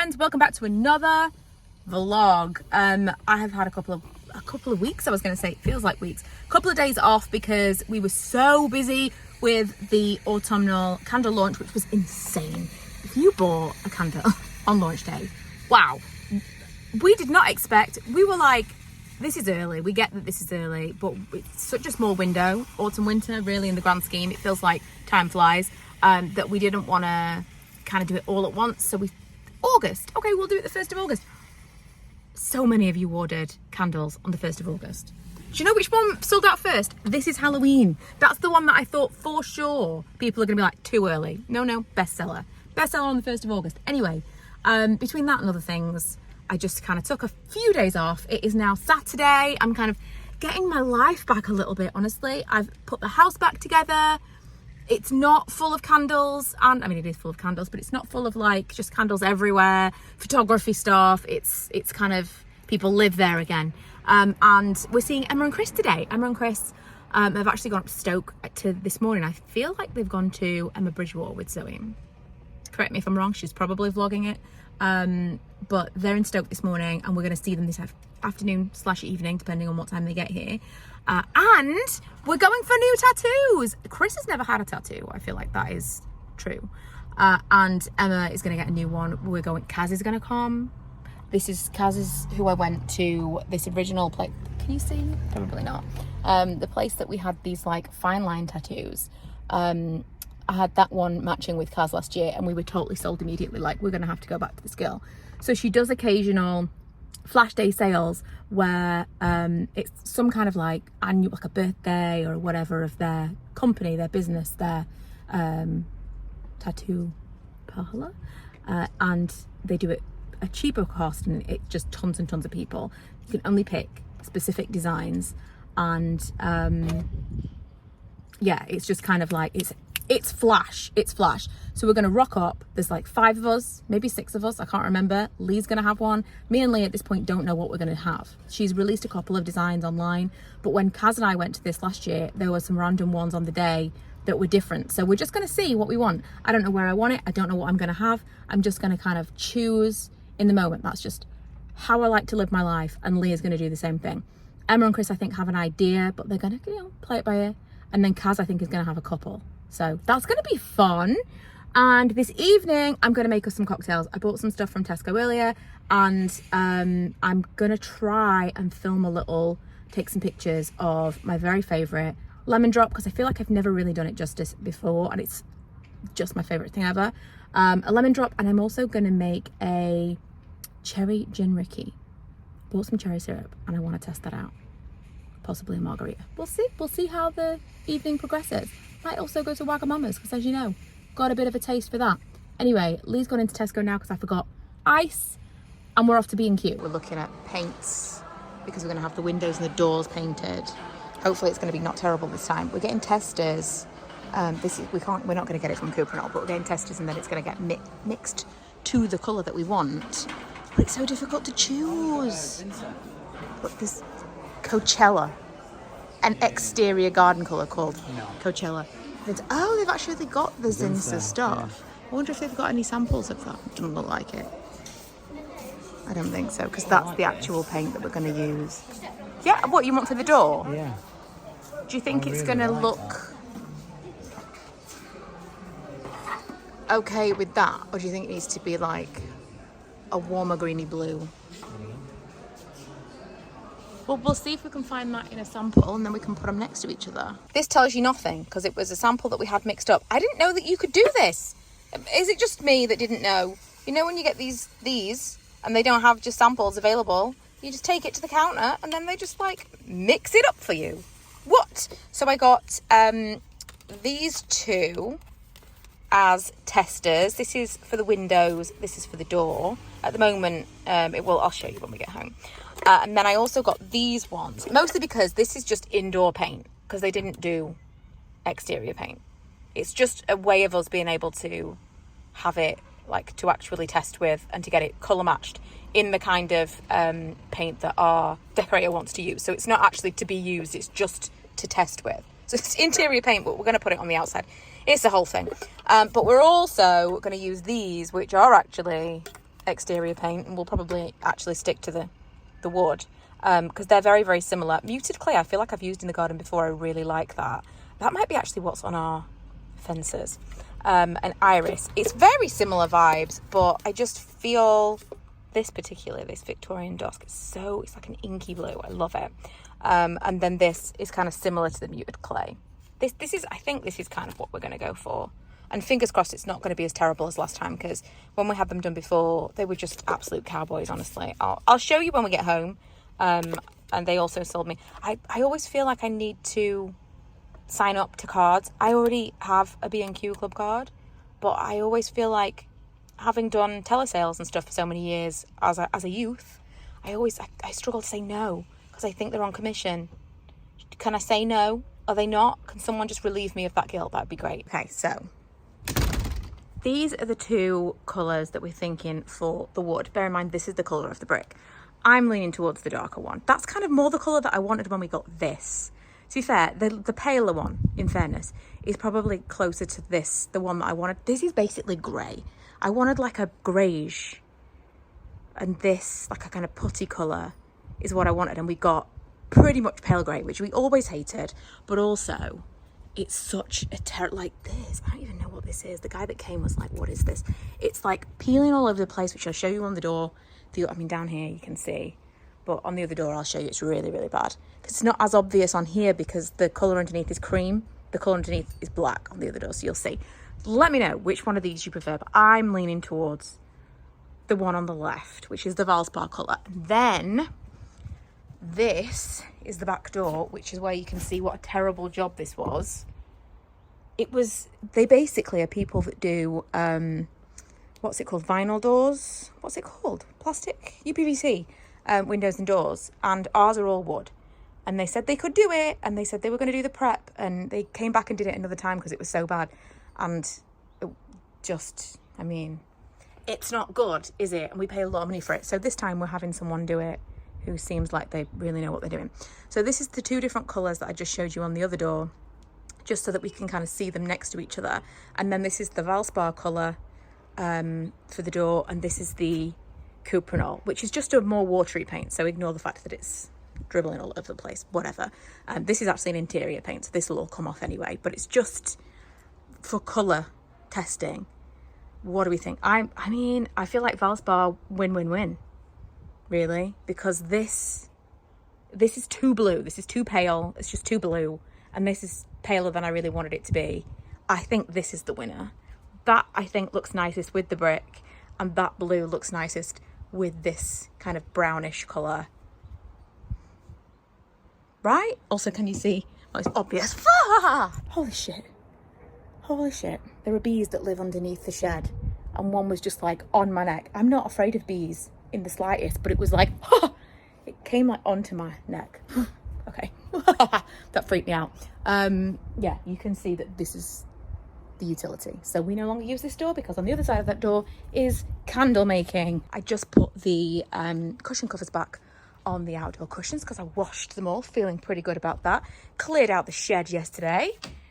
friends, welcome back to another vlog. I have had a couple of weeks, I was going to say, it feels like weeks, a couple of days off because we were so busy with the autumnal candle launch, which was insane. If you bought a candle on launch day, wow, we did not expect. We were like, this is early, we get that this is early, but it's such a small window, autumn winter, really, in the grand scheme. It feels like time flies, that we didn't want to kind of do it all at once. So August, okay, we'll do it the 1st of August. So many of you ordered candles on the 1st of August. Do you know which one sold out first? This is Halloween. That's the one that I thought for sure people are going to be like, too early. No, bestseller. Bestseller on the 1st of August. Anyway, between that and other things, I just kind of took a few days off. It is now Saturday. I'm kind of getting my life back a little bit, honestly. I've put the house back together. It's not full of candles, and I mean, it is full of candles, but it's not full of like just candles everywhere, photography stuff. It's kind of, people live there again. And we're seeing Emma and Chris today. Emma and Chris have actually gone up to Stoke to this morning. I feel like they've gone to Emma Bridgewater with Zoe. Correct me if I'm wrong, she's probably vlogging it. But they're in Stoke this morning, and we're going to see them this afternoon/evening, depending on what time they get here. And we're going for new tattoos. Chris has never had a tattoo. I feel like that is true. And Emma is going to get a new one. Kaz is going to come. This is Kaz's, who I went to this original place. Can you see? Probably not. The place that we had these like fine line tattoos. I had that one matching with Kaz last year, and we were totally sold immediately. Like, we're going to have to go back to this girl. So she does occasional flash day sales where it's some kind of like annual, like a birthday or whatever of their company, their business, their tattoo parlor, and they do it a cheaper cost, and it's just tons and tons of people. You can only pick specific designs, and yeah, it's just kind of like it's flash. So we're going to rock up. There's like 5 of us, maybe 6 of us. I can't remember. Lee's going to have one. Me and Lee at this point don't know what we're going to have. She's released a couple of designs online, but when Kaz and I went to this last year, there were some random ones on the day that were different. So we're just going to see what we want. I don't know where I want it. I don't know what I'm going to have. I'm just going to kind of choose in the moment. That's just how I like to live my life. And Lee is going to do the same thing. Emma and Chris, I think, have an idea, but they're going to, play it by ear. And then Kaz, I think, is going to have a couple. So that's going to be fun. And this evening, I'm going to make us some cocktails. I bought some stuff from Tesco earlier, and I'm going to try and take some pictures of my very favourite lemon drop, because I feel like I've never really done it justice before, and it's just my favourite thing ever. A lemon drop, and I'm also going to make a cherry gin Ricky. Bought some cherry syrup, and I want to test that out. Possibly a margarita. We'll see how the evening progresses. Might also go to Wagamama's, because as you know, got a bit of a taste for that. Anyway, Lee's gone into Tesco now because I forgot ice, and we're off to B&Q. We're looking at paints because we're going to have the windows and the doors painted. Hopefully it's going to be not terrible this time. We're getting testers. We're not going to get it from Cuprinol, but we're getting testers, and then it's going to get mixed to the colour that we want. But it's so difficult to choose. Look, this Coachella, an exterior garden colour called Coachella. They've actually got the Zinsa stuff. Yeah. I wonder if they've got any samples of that. Doesn't look like it. I don't think so, because that's the actual paint that we're going to use. Yeah, what you want for the door? Yeah. Do you think it's going to look okay with that, or do you think it needs to be like a warmer greeny blue? Well, we'll see if we can find that in a sample, and then we can put them next to each other. This tells you nothing, because it was a sample that we had mixed up. I didn't know that you could do this. Is it just me that didn't know? You know when you get these, and they don't have just samples available, you just take it to the counter, and then they just, like, mix it up for you. What? So I got these 2 as testers. This is for the windows. This is for the door. At the moment, I'll show you when we get home. And then I also got these ones, mostly because this is just indoor paint, because they didn't do exterior paint. It's just a way of us being able to have it, like, to actually test with and to get it colour matched in the kind of paint that our decorator wants to use. So it's not actually to be used, it's just to test with. So it's interior paint, but we're going to put it on the outside. It's the whole thing. But we're also going to use these, which are actually exterior paint, and we'll probably actually stick to the wood, because they're very, very similar. Muted clay, I feel like I've used in the garden before. I really like that. That might be actually what's on our fences. And iris. It's very similar vibes, but I just feel this Victorian dusk, it's like an inky blue. I love it. And then this is kind of similar to the muted clay. I think this is kind of what we're going to go for. And fingers crossed it's not going to be as terrible as last time, because when we had them done before, they were just absolute cowboys, honestly. I'll show you when we get home. And they also sold me. I always feel like I need to sign up to cards. I already have a B&Q club card, but I always feel like, having done telesales and stuff for so many years as a youth, I struggle to say no, because I think they're on commission. Can I say no? Are they not? Can someone just relieve me of that guilt? That'd be great. Okay, so these are the two colours that we're thinking for the wood. Bear in mind, this is the colour of the brick. I'm leaning towards the darker one. That's kind of more the colour that I wanted when we got this. To be fair, the paler one, in fairness, is probably closer to this, the one that I wanted. This is basically grey. I wanted like a greyish, and this, like a kind of putty colour, is what I wanted. And we got pretty much pale grey, which we always hated, but also it's such a like this. I don't even know what this is. The guy that came was like, what is this? It's like peeling all over the place, which I'll show you on the door. I mean, down here you can see, but on the other door I'll show you. It's really, really bad. It's not as obvious on here because the colour underneath is cream. The colour underneath is black on the other door, so you'll see. Let me know which one of these you prefer, but I'm leaning towards the one on the left, which is the Valspar colour. Then this is the back door, which is where you can see what a terrible job this was. They basically are people that do, what's it called? Vinyl doors? What's it called? Plastic? UPVC windows and doors. And ours are all wood. And they said they could do it, and they said they were going to do the prep, and they came back and did it another time because it was so bad. And it just, I mean, it's not good, is it? And we pay a lot of money for it. So this time we're having someone do it who seems like they really know what they're doing. So this is the two different colours that I just showed you on the other door, just so that we can kind of see them next to each other. And then this is the Valspar colour for the door, and this is the Cuprinol, which is just a more watery paint. So ignore the fact that it's dribbling all over the place, whatever. This is actually an interior paint, so this will all come off anyway, but it's just for colour testing. What do we think? I mean, I feel like Valspar win, really, because this is too blue. This is too pale. It's just too blue, and this is paler than I really wanted it to be. I think this is the winner. That, I think, looks nicest with the brick, and that blue looks nicest with this kind of brownish colour. Right? Also, can you see? Oh, it's obvious. Ah! Holy shit. Holy shit. There are bees that live underneath the shed, and one was just like on my neck. I'm not afraid of bees in the slightest, but it was like, it came like onto my neck. Okay. That freaked me out. Yeah, you can see that this is the utility. So we no longer use this door because on the other side of that door is candle making. I just put the cushion covers back on the outdoor cushions because I washed them all, feeling pretty good about that. Cleared out the shed yesterday,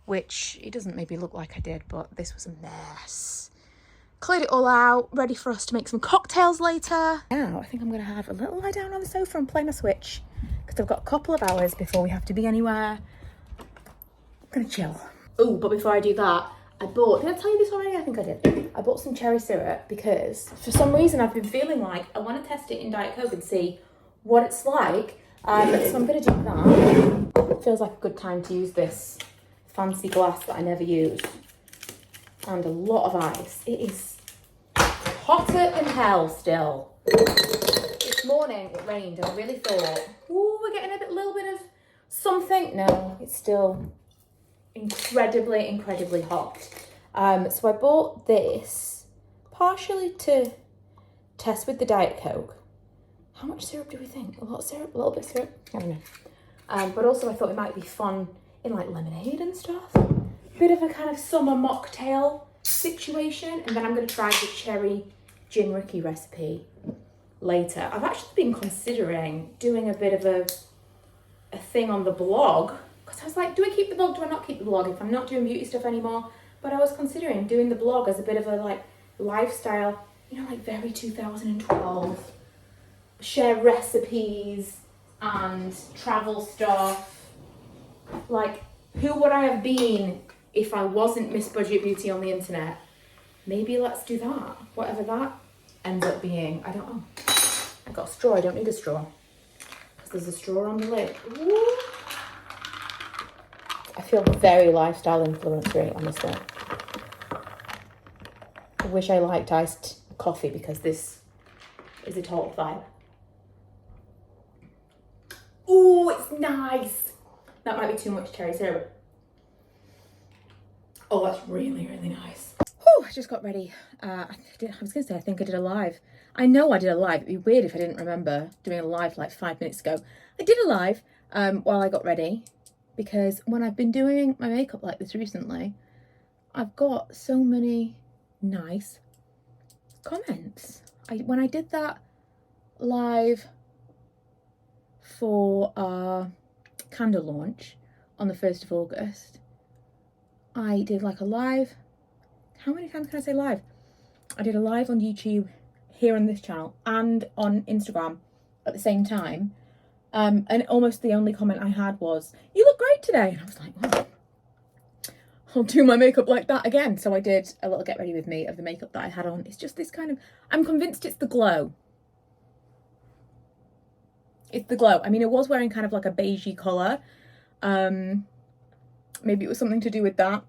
which it doesn't maybe look like I did, but this was a mess. Cleared it all out, ready for us to make some cocktails later. Now I think I'm gonna have a little lie down on the sofa and play my Switch because I've got a couple of hours before we have to be anywhere. I'm gonna chill. Oh, but before I do that, I bought, did I tell you this already? I think I did. I bought some cherry syrup because for some reason I've been feeling like I want to test it in Diet Coke and see what it's like. So I'm going to do that. It feels like a good time to use this fancy glass that I never use. And a lot of ice. It is hotter than hell still. This morning it rained and I really thought, ooh, we're getting a little bit of something. No, it's still incredibly hot. So I bought this partially to test with the Diet Coke. How much syrup do we think? A lot of syrup? A little bit of syrup? I don't know. But also I thought it might be fun in like lemonade and stuff. Bit of a kind of summer mocktail situation. And then I'm going to try the cherry gin Ricky recipe later. I've actually been considering doing a bit of a thing on the blog. Because I was like, do I keep the blog? Do I not keep the blog if I'm not doing beauty stuff anymore? But I was considering doing the blog as a bit of a like lifestyle you know, like very 2012, share recipes and travel stuff. Like, who would I have been if I wasn't Miss Budget Beauty on the internet? Maybe let's do that, whatever that ends up being. I don't know. I got a straw, I don't need a straw. Because there's a straw on the lid. Ooh. I feel very lifestyle influencery, honestly. I wish I liked iced coffee because this is a total vibe. Ooh, it's nice. That might be too much cherry syrup. Oh, that's really, really nice. Oh, I just got ready. I was going to say, I think I did a live. I know I did a live. It'd be weird if I didn't remember doing a live like 5 minutes ago. I did a live while I got ready, because when I've been doing my makeup like this recently, I've got so many nice comments. When I did that live for our candle launch on the 1st of August, I did like a live. How many times can I say live? I did a live on YouTube, here on this channel, and on Instagram at the same time. And almost the only comment I had was, "You look great today." And I was like, oh, I'll do my makeup like that again. So I did a little get ready with me of the makeup that I had on. It's just this kind of, I'm convinced it's the glow. It's the glow. I mean, it was wearing kind of like a beigey colour. Maybe it was something to do with that.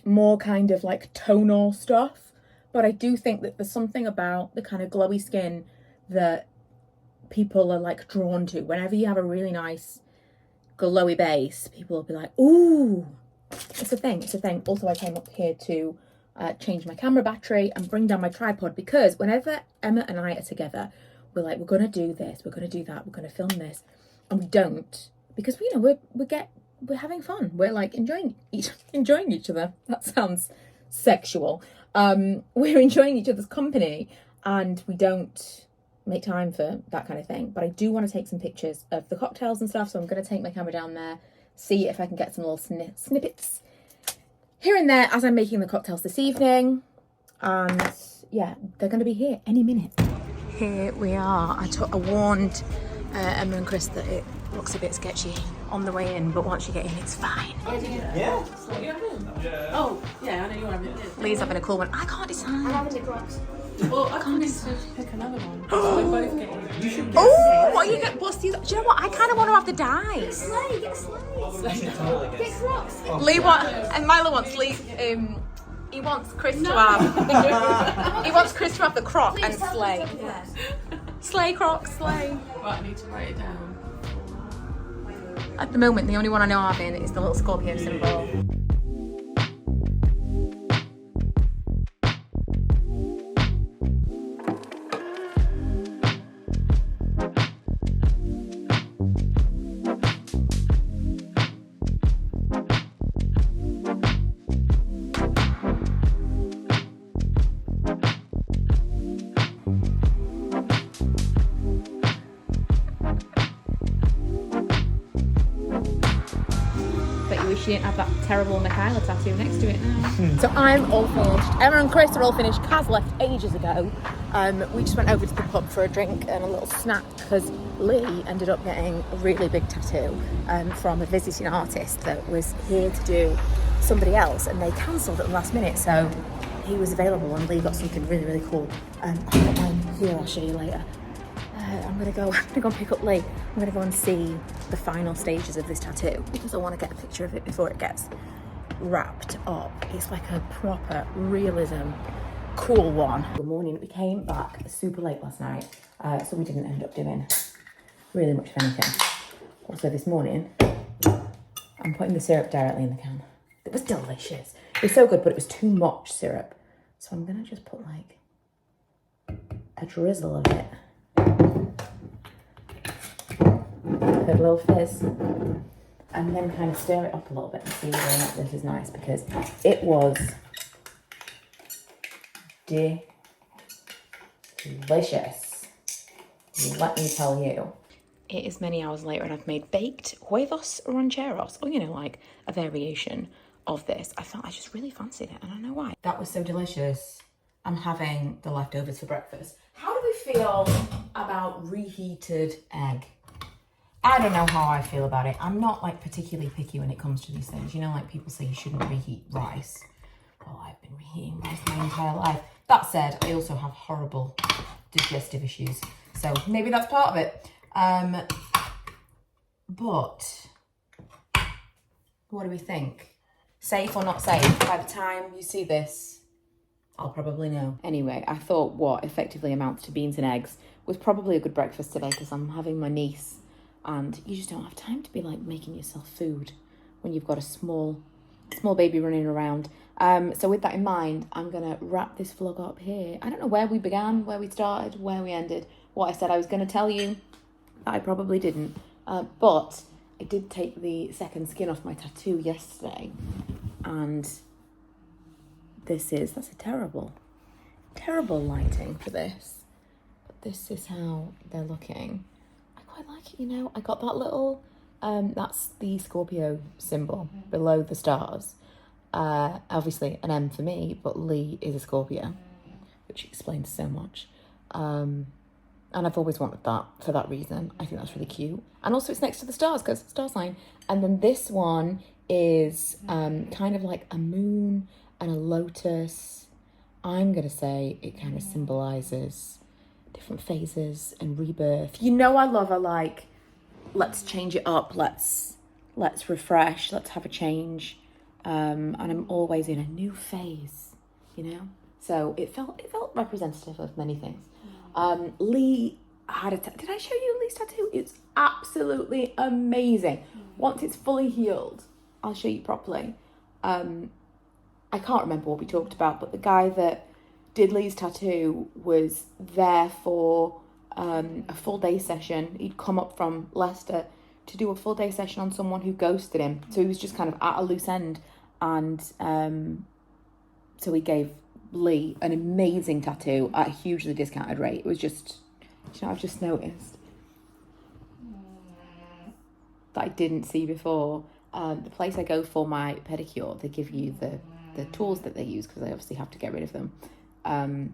More kind of like tonal stuff. But I do think that there's something about the kind of glowy skin that people are like drawn to. Whenever you have a really nice glowy base, people will be like, ooh, it's a thing, it's a thing. Also, I came up here to change my camera battery and bring down my tripod, because whenever Emma and I are together, we're like, we're going to do this, we're going to do that, we're going to film this. And we don't, because, you know, we're having fun. We're like enjoying each other. That sounds sexual. We're enjoying each other's company, and we don't make time for that kind of thing. But I do want to take some pictures of the cocktails and stuff, so I'm going to take my camera down there, see if I can get some little snippets here and there as I'm making the cocktails this evening. And yeah, they're going to be here any minute. Here we are. I warned Emma and Chris that it looks a bit sketchy on the way in, but once you get in, it's fine. Yeah. Oh, yeah, I know you're having it. Lee's having a cool one. I can't decide. I'm having the crocs. Well, I can't need to pick another one. We're both getting. You should. Oh, what are you going to do? You know what? I kind of want to have the dice. Slay, get slay. Get crocs. Lee and Milo wants Lee. He wants Chris to have. He wants Chris to have the croc and slay. Slay croc, slay. Right, I need to write it down. At the moment, the only one I know having is the little Scorpio symbol. She didn't have that terrible Michaela tattoo next to it now. So I'm all finished. Emma and Chris are all finished. Kaz left ages ago. We just went over to the pub for a drink and a little snack, because Lee ended up getting a really big tattoo from a visiting artist that was here to do somebody else, and they cancelled at the last minute. So he was available, and Lee got something really, really cool. I've got mine here, I'll show you later. I'm gonna go and pick up Lee. I'm gonna go and see the final stages of this tattoo, because I want to get a picture of it before it gets wrapped up. It's like a proper realism, cool one. Good morning. We came back super late last night, so we didn't end up doing really much of anything. Also this morning, I'm putting the syrup directly in the can. It was delicious. It was so good, but it was too much syrup. So I'm gonna just put like a drizzle of it. A little fizz, and then kind of stir it up a little bit and see whether or not this is nice, because it was delicious, let me tell you. It is many hours later and I've made baked huevos rancheros, or you know, like a variation of this. I just really fancied it, and I don't know why. That was so delicious. I'm having the leftovers for breakfast. How do we feel about reheated egg? I don't know how I feel about it. I'm not like particularly picky when it comes to these things. You know, like people say you shouldn't reheat rice. Well, I've been reheating rice my entire life. That said, I also have horrible digestive issues. So maybe that's part of it. But what do we think? Safe or not safe? By the time you see this, I'll probably know. Anyway, I thought what effectively amounts to beans and eggs was probably a good breakfast today because I'm having my niece and you just don't have time to be like making yourself food when you've got a small baby running around. So with that in mind, I'm going to wrap this vlog up here. I don't know where we began, where we started, where we ended. What I said I was going to tell you, I probably didn't. But I did take the second skin off my tattoo yesterday. And that's a terrible lighting for this. But this is how they're looking. I quite like it, you know. I got that little, that's the Scorpio symbol below the stars. Obviously an M for me, but Lee is a Scorpio, which explains so much. And I've always wanted that for that reason. I think that's really cute. And also it's next to the stars because it's a star sign. And then this one is kind of like a moon and a lotus. I'm going to say it kind of symbolizes different phases and rebirth. You know I love a like, let's change it up, let's refresh, let's have a change. And I'm always in a new phase, you know? So it felt representative of many things. Lee had did I show you Lee's tattoo? It's absolutely amazing. Once it's fully healed, I'll show you properly. I can't remember what we talked about, but the guy that did Lee's tattoo was there for a full day session. He'd come up from Leicester to do a full day session on someone who ghosted him. So he was just kind of at a loose end. And so he gave Lee an amazing tattoo at a hugely discounted rate. It was just, you know, I've just noticed that I didn't see before. The place I go for my pedicure, they give you the tools that they use because I obviously have to get rid of them. And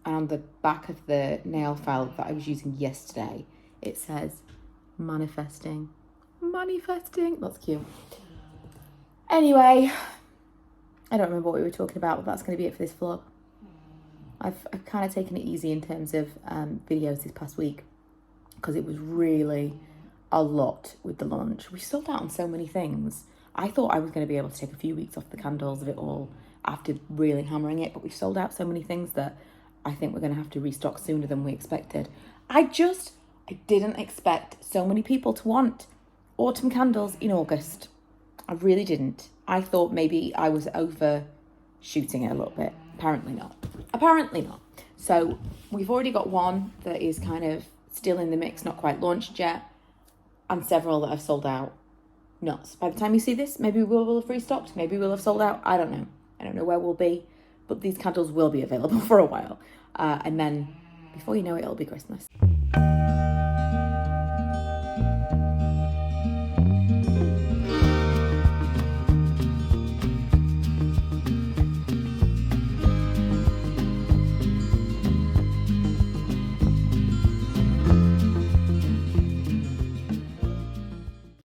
on the back of the nail file that I was using yesterday, it says manifesting. That's cute. Anyway, I don't remember what we were talking about, but that's going to be it for this vlog. I've kind of taken it easy in terms of videos this past week because it was really a lot with the launch. We sold out on so many things. I thought I was going to be able to take a few weeks off the candles of it all after really hammering it, but we sold out so many things that I think we're going to have to restock sooner than we expected. I didn't expect so many people to want autumn candles in August. I really didn't. I thought maybe I was overshooting it a little bit. Apparently not. So we've already got one that is kind of still in the mix, not quite launched yet, and several that have sold out. Nuts. By the time you see this, maybe we'll have restocked, maybe we'll have sold out. I don't know. I don't know where we'll be, but these candles will be available for a while. And then before you know it, it'll be Christmas.